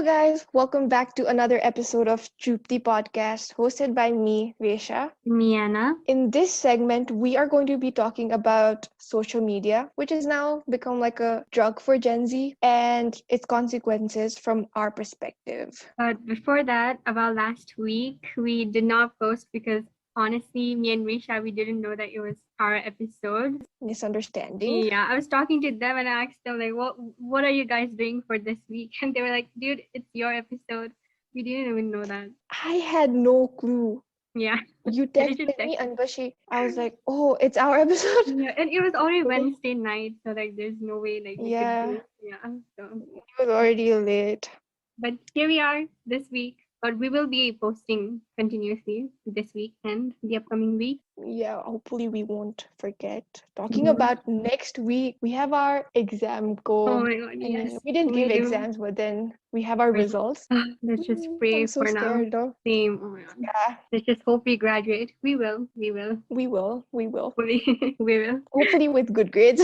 Hello, guys. Welcome back to another episode of Chup the podcast, hosted by me, Resha. Miana. In this segment, we are going to be talking about social media, which has now become like a drug for Gen Z and its consequences from our perspective. But before that, about last week, we did not post because honestly, me and Risha, we didn't know that it was our episode. Misunderstanding. Yeah, I was talking to them and I asked them like, what are you guys doing for this week? And they were like, dude, it's your episode. We didn't even know that. I had no clue. Yeah. You They should texted me, text. and I was like, oh, it's our episode. Yeah, and it was already Okay. Wednesday night, so like there's no way like we could Yeah, do. Yeah. So it was already late. but here we are this week. But we will be posting continuously this week and the upcoming week. Yeah, hopefully we won't forget. Talking Mhm. about next week, we have our exam Oh go. my god, I mean, yes, we didn't we give do. exams, but then we have our results. Let's just pray I'm so for now. scared though. Same. Oh my god. Yeah, Let's just hope we graduate. We will. We will. we will. Hopefully, we will. Hopefully with good grades.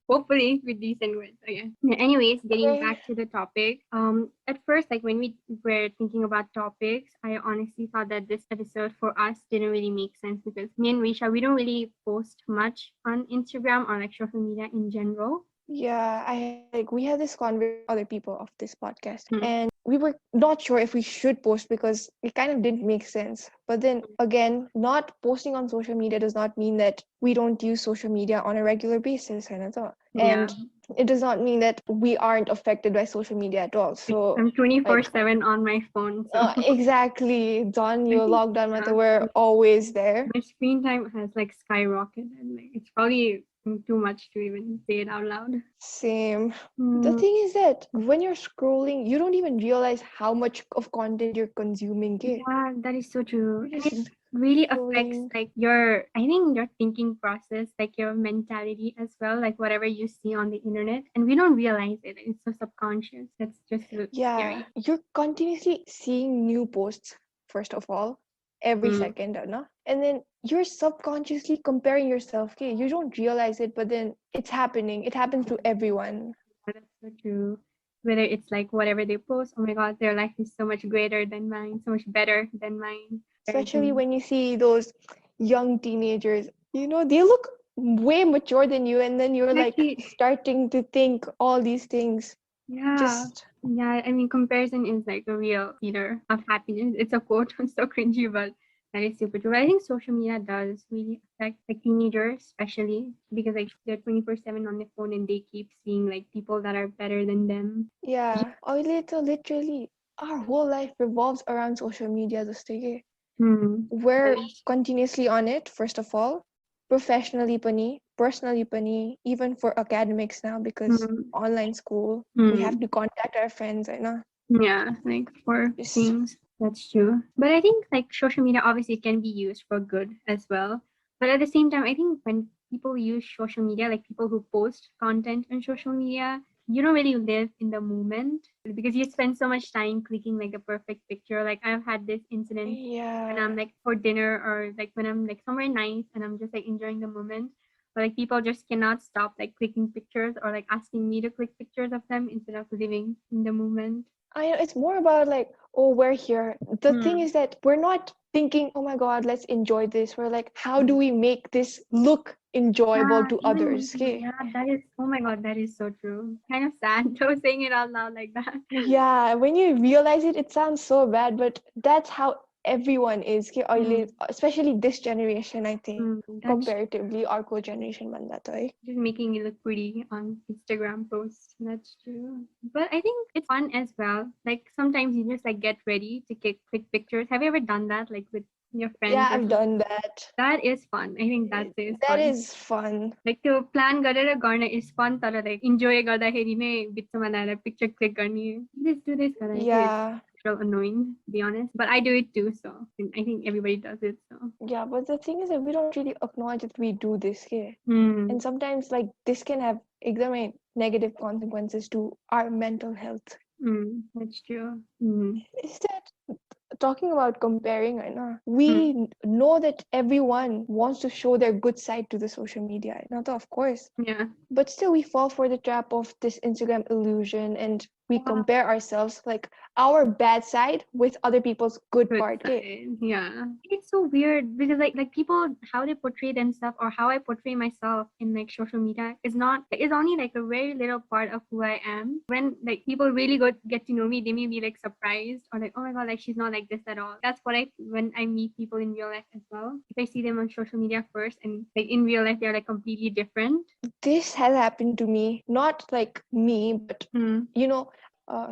Hopefully with decent words. Okay. Yeah, anyways, getting Okay. back to the topic. At first, like when we were thinking about topics, I honestly thought that this episode for us didn't really make sense because me and Risha, we don't really post much on Instagram or like social media in general. Yeah, we had this conversation with other people of this podcast, Hmm. and we were not sure if we should post because it kind of didn't make sense. But then again, not posting on social media does not mean that we don't use social media on a regular basis, kind of thought. Yeah. And it does not mean that we aren't affected by social media at all. So I'm like 24/7 on my phone, so exactly, Don, I you're think logged on, but yeah, we're always there. my screen time has like skyrocketed. Like it's probably too much to even say it out loud. Same. The Mm, thing is that when you're scrolling, you don't even realize how much of content you're consuming. Okay? yeah, that is so true. You're And it just really affects scrolling. like your, I think your thinking process, like your mentality as well, like whatever you see on the internet. And we don't realize it. It's so subconscious. That's just Yeah, scary. you're continuously seeing new posts, first of all, every Mm, second, no? And then you're subconsciously comparing yourself. Okay? You don't realize it, but then it's happening. It happens to everyone. that's so true. Whether it's like whatever they post, oh my God, their life is so much greater than mine, so much better than mine. Especially Comparison. when you see those young teenagers, they look way mature than you, and then you're like Exactly. starting to think all these things. Yeah. Just Yeah. I mean, comparison is like a real eater of happiness. It's a quote. It's so cringy, but that is super true. But I think social media does really affect like teenagers, especially because like they're 24/7 on their phone and they keep seeing like people that are better than them. yeah, or literally, our whole life revolves around social media. This thing, Hmm. we're continuously on it. First of all, professionally pani, personally pani, even for academics now because Hmm. online school, we have Hmm. to contact our friends. I know. Yeah, like for Just things. That's true. But I think like social media obviously can be used for good as well. But at the same time, I think when people use social media, like people who post content on social media, you don't really live in the moment because you spend so much time clicking like a perfect picture. Like I've had this incident when yeah. I'm like for dinner or like when I'm like somewhere nice and I'm just like enjoying the moment. But like people just cannot stop like clicking pictures or like asking me to click pictures of them instead of living in the moment. I know it's more about like, oh, we're here. The thing Hmm. is that we're not thinking, oh my God, let's enjoy this. We're like, how do we make this look enjoyable Yeah, to even others? Okay. yeah, that is oh my god, that is so true. Kind of sad though saying it out loud like that. Yeah, when you realize it, it sounds so bad, but that's how everyone is. Okay? Mm, Especially this generation, I think, that's comparatively, our generation man that way. just making it look pretty on Instagram posts. That's true. But I think it's fun as well. Like sometimes you just like get ready to click pictures. Have you ever done that like with your Yeah, friends or I've something? done that. That is fun. I think that is That fun. is fun. Like त्यो plan गरेर गर्न is fun तर like enjoy गर्दाखेरि नै बिचमा ल्याएर picture click गर्ने do this गर्दाखेरि it's Yeah. real annoying to be honest but I do it too so I think everybody does it so Yeah, but the thing is that we don't really acknowledge that we do this. Okay? hmm And sometimes like this can have extreme negative consequences to our mental health. that's true hmm Is that talking about comparing right now? hmm Know that everyone wants to show their good side to the social media. Not of course. yeah But still we fall for the trap of this Instagram illusion and we compare ourselves, like our bad side with other people's good Good part. Okay? side. Yeah. It's so weird because like people how they portray themselves or how I portray myself in like social media is not it's only like a very little part of who I am. When like people really get to know me, they may be like surprised or like, oh my god, like she's not like this at all. That's what I when I meet people in real life as well. If I see them on social media first and like in real life they're like completely different. This has happened to me, not like me, but Mm. you know,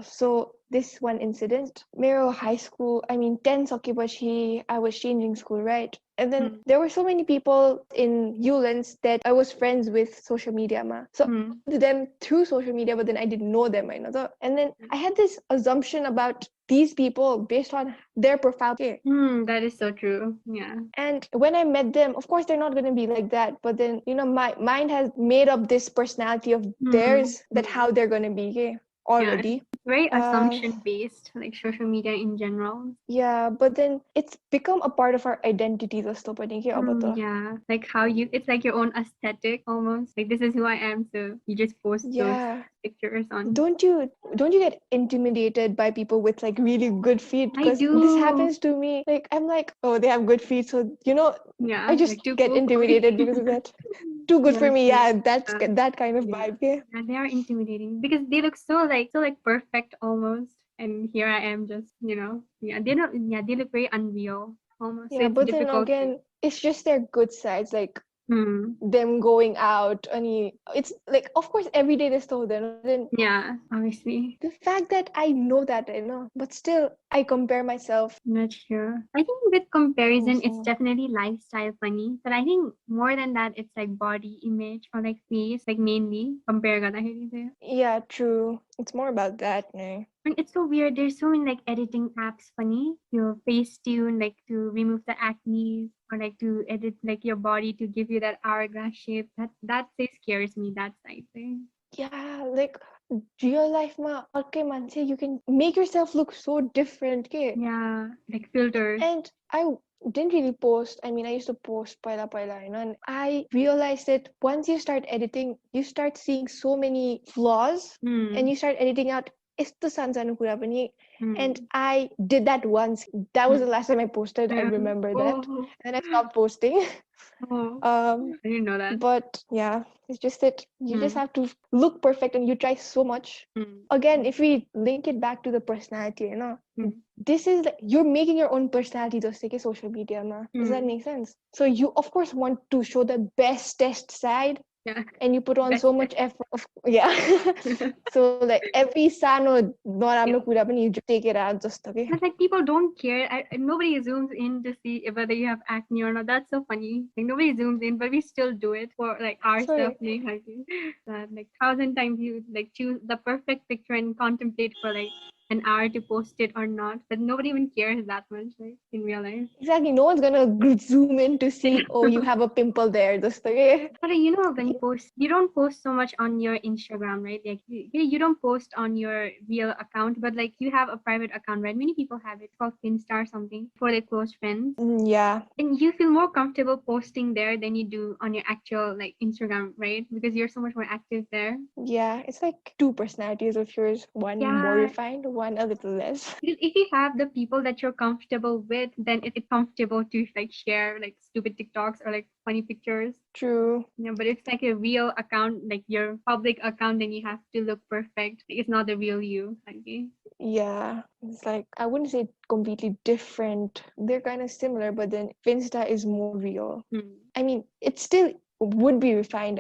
so this one incident, Mero high school, I mean 10 Sokibachi, I was changing school, right? And then there were so many people in Ulands that I was friends with social media ma. So I knew them through social media, but then I didn't know them, I know. So, and then I had this assumption about these people based on their profile. Okay. That is so true. Yeah. And when I met them, of course, they're not going to be like that. But then, my mind has made up this personality of theirs that how they're going to be, okay, already. Yeah, it's very Uh, assumption based, like social media in general. yeah, but then it's become a part of our identity, dosto pani ke अब तो. Yeah, like how you, it's like your own aesthetic almost. Like this is who I am, so you just post those Yeah. pictures on. Don't you get intimidated by people with like really good feet? I Because this do. happens to me. Like I'm like, oh, they have good feet, so Yeah, I just like too get cool for me. intimidated because of that. Too good for Yes, me. yes. Yeah, that's Uh, that kind of yeah. vibe. Yeah. Yeah, they are intimidating because they look so like perfect almost. And here I am just, yeah, they look very unreal almost. So Yeah, it's but then difficult to again, it's just their good sides, like hmm. them going out. And it's like, of course, every day they stole them. Then Yeah, obviously. the fact that I know that, but still I compare myself. Not sure. I think with comparison, it's So, definitely lifestyle funny. But I think more than that, it's like body image or like face, like mainly compare ka dahil ito. yeah, true. It's more about that, no? And it's so weird. There's so many like editing apps funny. You face tune, like to remove the acne or like to edit like your body to give you that hourglass shape. That say scares me, that side thing. Yeah, like real life ma, okay, man, say you can make yourself look so different, okay? Yeah, like filters. And I didn't really post. I mean, I used to post paila, and I realized that once you start editing, you start seeing so many flaws, and you start editing out ito sansano kura pani. And I did that once. That was the last time I posted. I remember that. Oh, And then I stopped posting. oh, um, I didn't know that. but yeah, it's just that you just have to look perfect and you try so much. Again, if we link it back to the personality, this is like you're making your own personality just like a social media, na. Does that make sense? So you of course want to show the best test side, Yeah. and you put on Best so much effort. Yeah. So like every sano noramno kura pani you just take it out just okay. But like people don't care. Nobody zooms in to see whether you have acne or not. That's so funny. Like nobody zooms in, but we still do it for like ourselves. Sorry. Like 1,000 times you like choose the perfect picture and contemplate for like an hour to post it or not. But nobody even cares that much, like in real life. Exactly. No one's gonna zoom in to see, oh, you have a pimple there. Just okay. But when you post, you don't post so much on your Instagram, right? Like you don't post on your real account, but like you have a private account, right? Many people have it called Finsta or something for their close friends. Yeah. And you feel more comfortable posting there than you do on your actual like Instagram, right? Because you're so much more active there. Yeah. It's like two personalities of yours. One more Yeah, refined, one a little less. because if you have the people that you're comfortable with, then it's comfortable to like share like stupid TikToks or like funny pictures. True. But it's like a real account, like your public account, then you have to look perfect. It's not the real you. Okay. Yeah. It's like I wouldn't say completely different. They're kind of similar, but then Finsta is more real. I mean, it's still would be refined.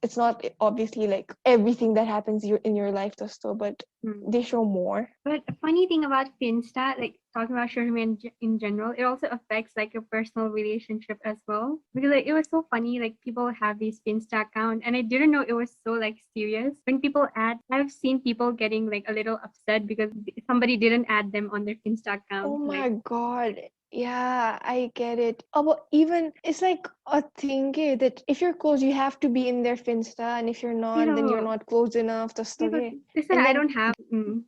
It's not obviously like everything that happens in your life just so, but they show more. But a funny thing about Finsta, like talking about social media in general, it also affects like your personal relationship as well. Because like it was so funny, like people have these Finsta account, and I didn't know it was so like serious. When people add, I've seen people getting like a little upset because somebody didn't add them on their Finsta account. Oh my Like god. Yeah, I get it. Oh, but even it's like a thing that if you're close, you have to be in their Finsta, and if you're not, then you're Yeah. not close enough. Just Yeah, but okay. this one And I then, don't have.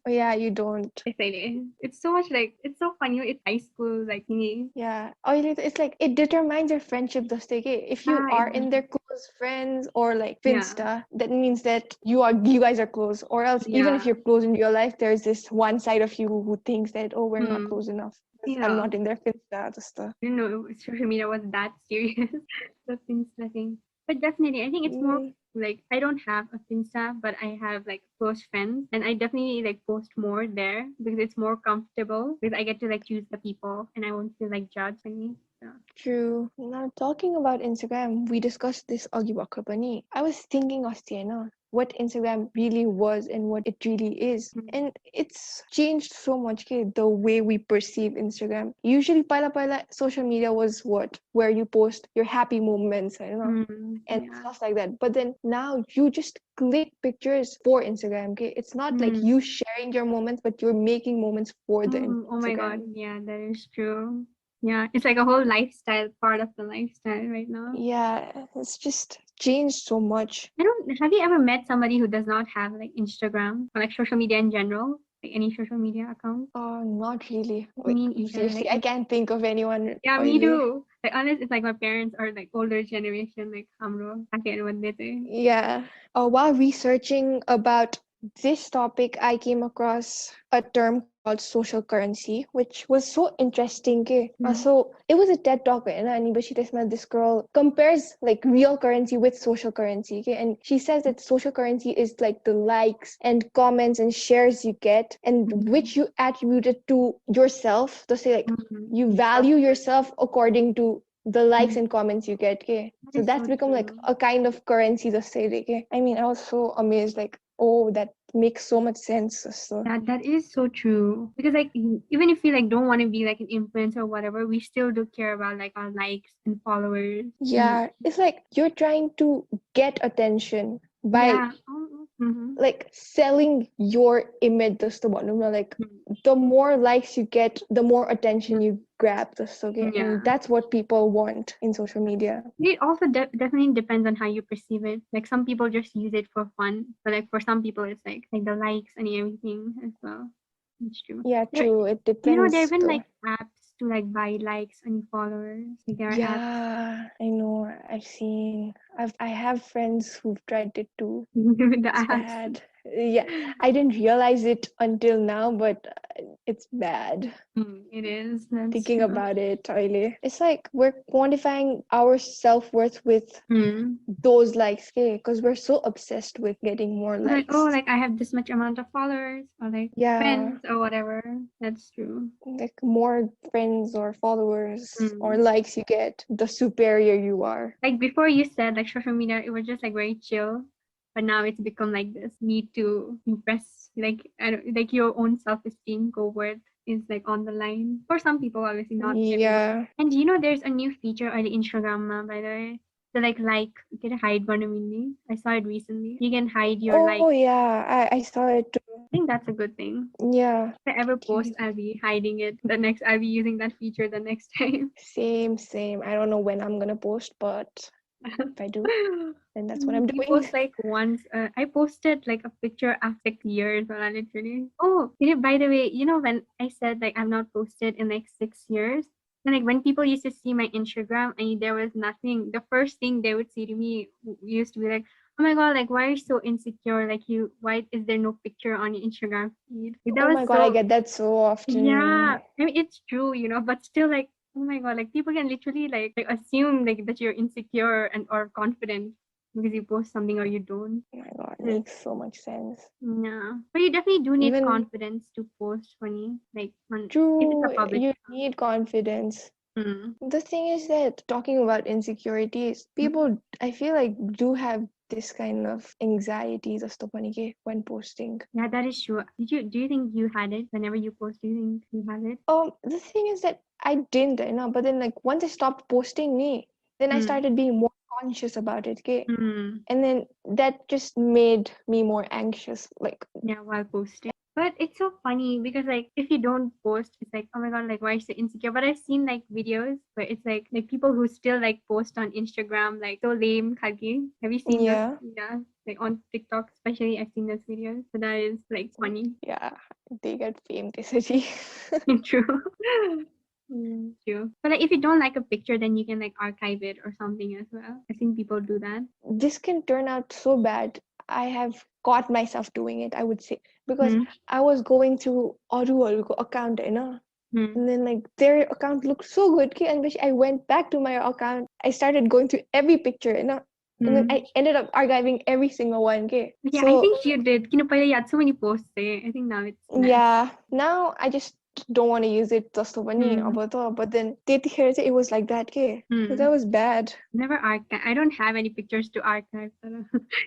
oh yeah, you don't. It's so much like it's so funny. It's high school like me. Yeah. Oh, it's like it determines your friendship. Just okay. If you Ah, are in their close friends or like yeah, Finsta, that means that you guys are close. Or else, even if yeah. you're close in real life, there's this one side of you who thinks that, oh, we're not Hmm. close enough. 'Cause I'm Yeah. not in their Finsta. Just I didn't know social media was that serious. The Finsta thing. But definitely, I think it's more mm, like I don't have a Finsta, but I have like close friends, and I definitely like post more there because it's more comfortable because I get to like choose the people, and I won't feel like judged by me. So. true. Now talking about Instagram, we discussed this Agi Wakapani. I was thinking of Sienna, what Instagram really was and what it really is. Mm. And it's changed so much, okay, the way we perceive Instagram. Usually pala social media was what? Where you post your happy moments, and Yeah. stuff like that. But then now you just click pictures for Instagram, okay? It's not like Mm. you sharing your moments, but you're making moments for the Oh my God. Instagram. Yeah, that is true. Yeah, it's like a whole lifestyle, part of the lifestyle right now. Yeah, it's just changed so much. I don't, have you ever met somebody who does not have like Instagram or like social media in general? Like any social media account? Not really. Like Me either. seriously, I can't think of anyone Yeah, me really. too. Like unless it's like my parents or like older generation, like hamro, akin what they say. Yeah. While researching about this topic, I came across a term called social currency, which was so interesting. Okay? Mm. So it was a TED talk, and this girl compares like real currency with social currency. Okay? And she says that social currency is like the likes and comments and shares you get, and Mm. which you attributed to yourself. To say like Mm. you Your value self-worth. yourself according to the likes Mm. and comments you get. Okay? That So is that's so become like true. a kind of currency to say. Okay? I mean, I was so amazed. Like, oh, that makes so much sense. So That is so true. Because like even if we like don't want to be like an influencer or whatever, we still do care about like our likes and followers. And yeah, it's like you're trying to get attention by yeah. Oh, mm-hmm. like selling your image just about like the more likes you get, the more attention you grab just okay, and Yeah. that's what people want in social media. It also definitely depends on how you perceive it. Like some people just use it for fun, but like for some people, it's like the likes and everything as well. It's true. Yeah, There, true, it there have depends been though. like apps to like buy likes and followers. Like there are apps. Yeah, I know, I have friends who've tried it too. With the It's apps. bad. Yeah, I didn't realize it until now, but it's bad. It is. That's Thinking true. about it, really. It's like we're quantifying our self-worth with Mm. those likes, okay? Because we're so obsessed with getting more Like, oh, likes. like I have this much amount of followers or like Yeah, friends or whatever. That's true. like more friends or followers or Mm. likes you get, the superior you are. Like before you said like social media, it was just like very chill, but now it's become like this need to impress, like I don't, like your own self-esteem go worth is like on the line for some people, obviously not everyone. Yeah. And you know there's a new feature on the Instagram by the way, the like you can hide one mini. I saw it recently, you can hide your Oh, like. yeah. I saw it too. I think that's a good thing. Yeah. If I ever post, I'll be hiding it. The next, I'll be using that feature the next time. Same. I don't know when I'm gonna post, but if I do, then that's what I'm You doing. post like once. I posted like a picture after like years, but I literally. Oh, by the way, you know when I said like I've not posted in like 6 years, and like when people used to see my Instagram and there was nothing, the first thing they would say to me used to be like, "Oh my god, like why are you so insecure? Like you, why is there no picture on your Instagram feed?" Like, that Oh was my god, I so. get that so Yeah, often. I mean it's true, but still like, oh my god, like people can literally like assume like that you're insecure and or confident because you post something or you don't. Oh my god, Mm. makes so much sense. Yeah, but you definitely do need Even confidence to post funny, like on if it's a true, public you account. need confidence. Mm. The thing is that talking about insecurities, people I feel like do have this kind of anxiety just when posting. Yeah, that is true. Do you think you had it whenever you post? Do you think you had it? The thing is that I didn't, but then like once I stopped posting then I Mm. started being more conscious about it, okay? Mm. And then that just made me more anxious. Like Yeah, while posting. But it's so funny because like if you don't post, it's like, oh my god, like why are you so insecure? But I've seen like videos where it's like people who still like post on Instagram like so lame khaki. Have you seen those? Yeah. Yeah. Like on TikTok, especially I've seen those videos. So that is like funny. Yeah. They get fame, they say. True. True. But like if you don't like a picture, then you can like archive it or something as well. I've seen people do that. This can turn out so bad. I have caught myself doing it, I would say, because Hmm. I was going through Aruharuko account, Hmm. and then like their account looked so good, and when I went back to my account, I started going through every picture, and then Hmm. I ended up archiving every single one, Yeah, I So think you did. Kinupaya, you had so many posts there. I think now it's less. yeah, now I just don't want to use it just to funny, Hmm. but then it was like that, So Hmm. that was bad. Never archive. I don't have any pictures to archive. So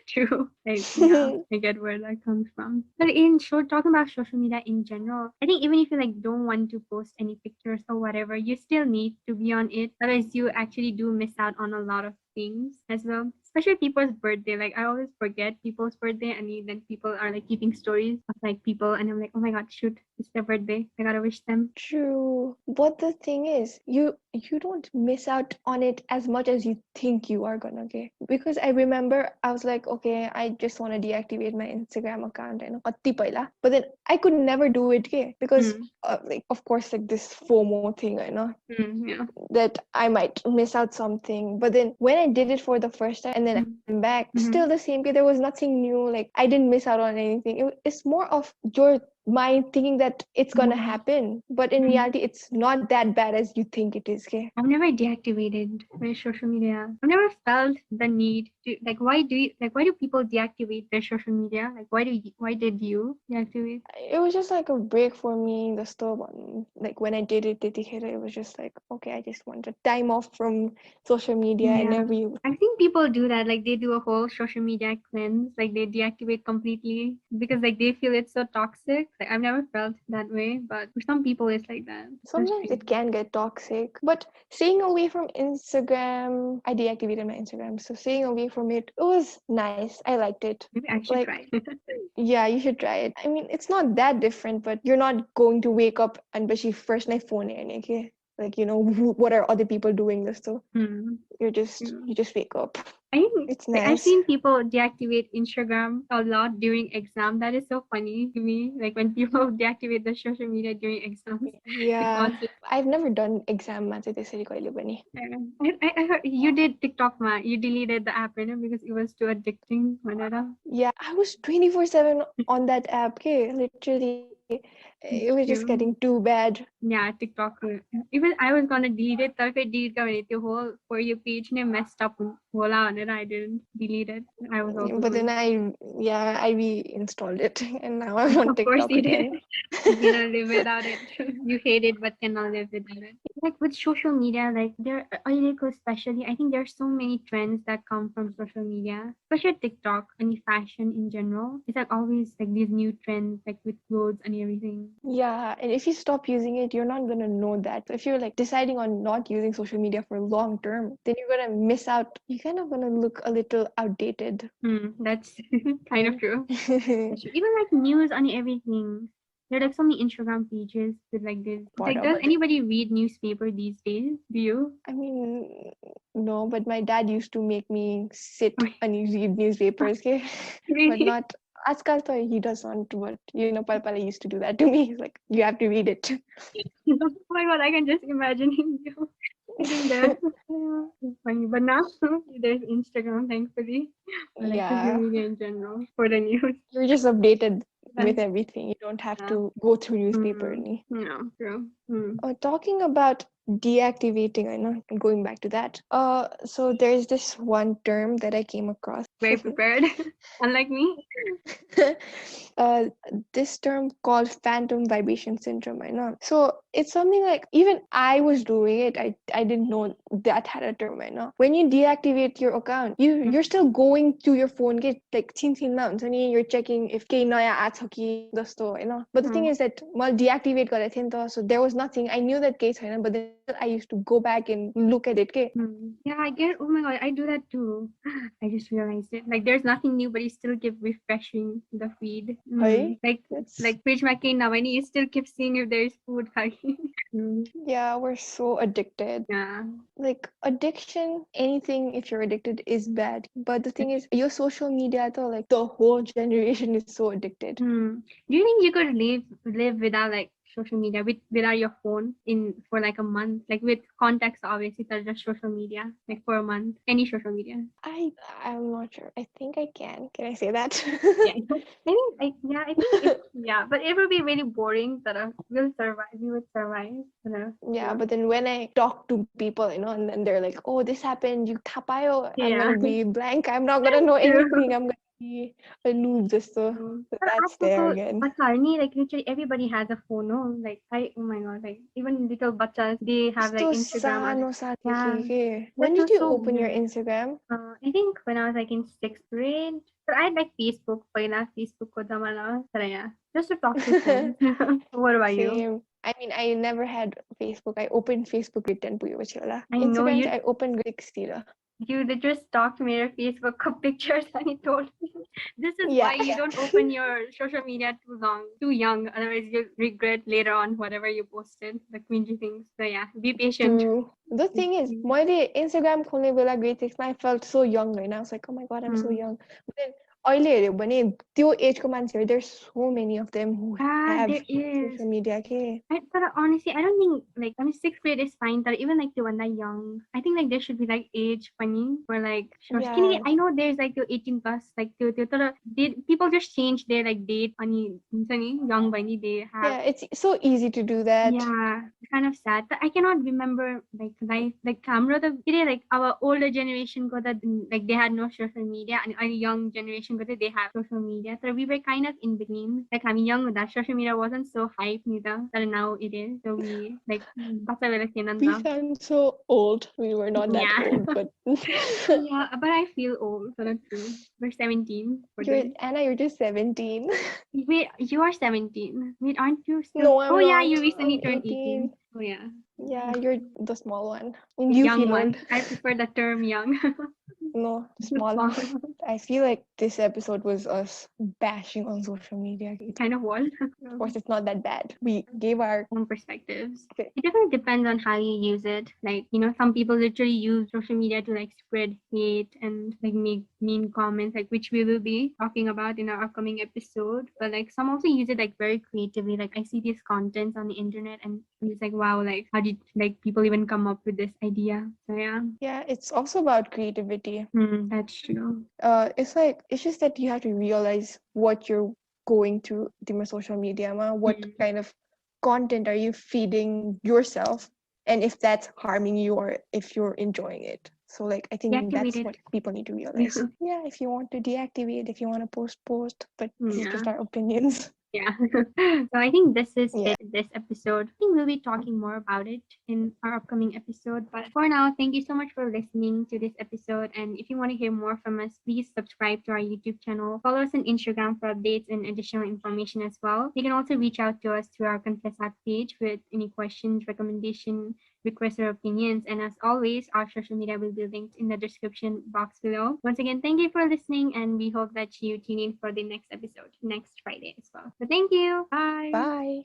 true. Yeah, I get where that comes from. But in short, talking about social media in general, I think even if you like don't want to post any pictures or whatever, you still need to be on it. Otherwise, you actually do miss out on a lot of things as well. Especially people's birthday. Like I always forget people's birthday, and then people are like keeping stories of like people, and I'm like, oh my god, shoot, it's their birthday. I gotta wish them. True. But the thing is, you don't miss out on it as much as you think you are gonna, Because I remember I was like, okay, I just want to deactivate my Instagram account, katti paila. But then I could never do it, because Hmm. like of course like this FOMO thing, Hmm. Yeah. that I might miss out something. But then when I did it for the first time and then Hmm. I'm back, Hmm. still the same. There was nothing new. Like I didn't miss out on anything. It's more of your mind thinking that it's gonna Hmm. happen, but in reality, it's not that bad as you think it is. I've never deactivated my social media. I've never felt the need to like. Why do people deactivate their social media? Like why did you deactivate? It was just like a break for me. The store one, like when I did it, it was just like okay, I just wanted time off from social media and Yeah. every. I've seen people do that. Like they do a whole social media cleanse. Like they deactivate completely because like they feel it's so toxic. Like I've never felt that way, but for some people it's like that. That's Sometimes true. it can get toxic, but staying away from Instagram, I deactivated my Instagram. So staying away from it was nice. I liked it. Maybe I should Like, try. yeah, you should try it. I mean, it's not that different, but you're not going to wake up and be first night phone, okay? Like, what are other people doing this to? Hmm. You just wake up. I think It's like I've nice. seen people deactivate Instagram a lot during exam. That is so funny to me. Like when people deactivate the social media during exams Yeah, because it's I've never done exam math bani. I heard you did TikTok ma. You deleted the app, because it was too addicting. Whatever. Yeah, I was 24/7 on that app, okay? Literally. It was just getting You, too bad. yeah, TikTok. Even I was gonna delete it, but I delete the whole for your page ne messed up. Voila, and I didn't delete it. I was also But then going. I reinstalled it and now I'm on Of course TikTok you did. again. You cannot live without it. You hate it but cannot live without it. Like with social media, like there like especially I think there's so many trends that come from social media. Especially TikTok and fashion in general. It's like always like these new trends like with clothes and everything. Yeah, and if you stop using it, you're not gonna know that. So if you're like deciding on not using social media for long term, then you're gonna miss out. You're kind of gonna look a little outdated. That's kind of true. Mm. That's true. Even like news on everything. There are like so many Instagram pages with like this. Like, does But anybody read newspaper these days? Do you? I mean, no, but my dad used to make me sit and read newspapers, okay? But Really? not Ajkal though he doesn't, but Palpala used to do that to me. He's like, you have to read it. Oh my god, I can just imagine you sitting there. Yeah, it's funny. But now there's Instagram, thankfully, or like social Yeah, media in general for the news. you're just updated with That's, everything. You don't have yeah. to go through newspaper. No, true. Mm. Talking about deactivating, I know, going back to that. So there's this one term that I came across. Very prepared, unlike me. uh, this term called phantom vibration syndrome. I know. So it's something like even I was doing it. I didn't know that had a term. I know. When you deactivate your account, you're still going to your phone. Get like chin mounts and you're checking if kay naya ads hoki the store. But the thing is that well deactivate got so there was nothing. I knew that case, but then I used to go back and look at it. Yeah, I get. Oh my god, I do that too. I just realized posted. Like there's nothing new, but you still keep refreshing the feed. Hey, Like that's Page McCain now, and you still keep seeing if there's food coming. yeah, we're so addicted. Yeah. Like addiction, anything if you're addicted is bad. But the thing is, your social media, though, like the whole generation is so addicted. Do you think you could live without like social media, without your phone in for like a month, like with context obviously, that's just social media, like for a month, any social media? I'm not sure. I think I can. Can I say that? Yeah, I think yeah, but it would be really boring. But we'll survive. We would survive. Yeah, but then when I talk to people, and then they're like, "Oh, this happened. You tapayo." I'm Yeah. gonna be blank. I'm not gonna know True. anything. I'm gonna be a noob just so. So But that's also, there so again. Basarni, like literally everybody has a phone, no? Like oh my god, like even little bachas, they have like So Instagram or okay, yeah. okay. When That did was you so open your weird. Instagram? I think when I was like in sixth grade, but I had like Facebook, पहिला Facebook ko zamana, but yeah, just to talk to friends. What about you? Same. I mean, I never had Facebook. I opened Facebook grade 10 puyo bachila. I know Instagram, you I opened grade 6 tira. you just stalked me your Facebook pictures and you told me this is Yeah. why you don't open your social media too young, otherwise you'll regret later on whatever you posted, the cringy things. So yeah, be patient. True. The thing is, my Instagram खोल्ने बेला grade 6 I felt so young, right? I was like, oh my god, I'm so young. But then अहिले हेऱ्यो भने त्यो एजको मान्छेहरू there's so many of them who have There is. social media के. But honestly, I don't think like I mean sixth grade is fine. But even like the one that young, I think like there should be like age funny for like short. Yeah. I know there's like the 18 plus like people just change their like date funny young bunny they have. Yeah, it's so easy to do that. Yeah, it's kind of sad. But I cannot remember like life like camera the like our older generation got that like they had no social media and our young generation got that they have social media. So we were kind of in between. Like I'm young with that social media wasn't so hype neither. But now it is. So we like basta wala We kinanda. sound so old. We were not that Yeah. old, but Yeah, but I feel old. So that's true. We're 17 for you're this. Anna, you're just 17. Wait, you are 17. Wait, aren't you still? No, I'm Oh yeah, not. you recently I'm turned 18. 18. Oh yeah. Yeah, you're the small one. And The you young feel one. old. I prefer the term young. No, small. Small. I feel like this episode was us bashing on social media. It kind of was. Of course, it's not that bad. We gave our Own perspectives. It definitely depends on how you use it. Like, some people literally use social media to like spread hate and like make mean comments, like which we will be talking about in our upcoming episode. But like some also use it like very creatively. Like I see these contents on the internet and it's like wow, like how did like people even come up with this idea? So yeah, it's also about creativity. That's true. It's just that you have to realize what you're going through the social media, what kind of content are you feeding yourself, and if that's harming you or if you're enjoying it. So like I think that's Deactivate what it. people need to realize. Yeah, if you want to deactivate, if you want to post, but this is just our opinions. Yeah. So I think this is Yeah. it this episode. I think we'll be talking more about it in our upcoming episode. But for now, thank you so much for listening to this episode. And if you want to hear more from us, please subscribe to our YouTube channel. Follow us on Instagram for updates and additional information as well. You can also reach out to us through our Confessout page with any questions, recommendation, requests, or opinions. And as always, our social media will be linked in the description box below. Once again, thank you for listening, and we hope that you tune in for the next episode next Friday as well. So thank you. Bye. Bye.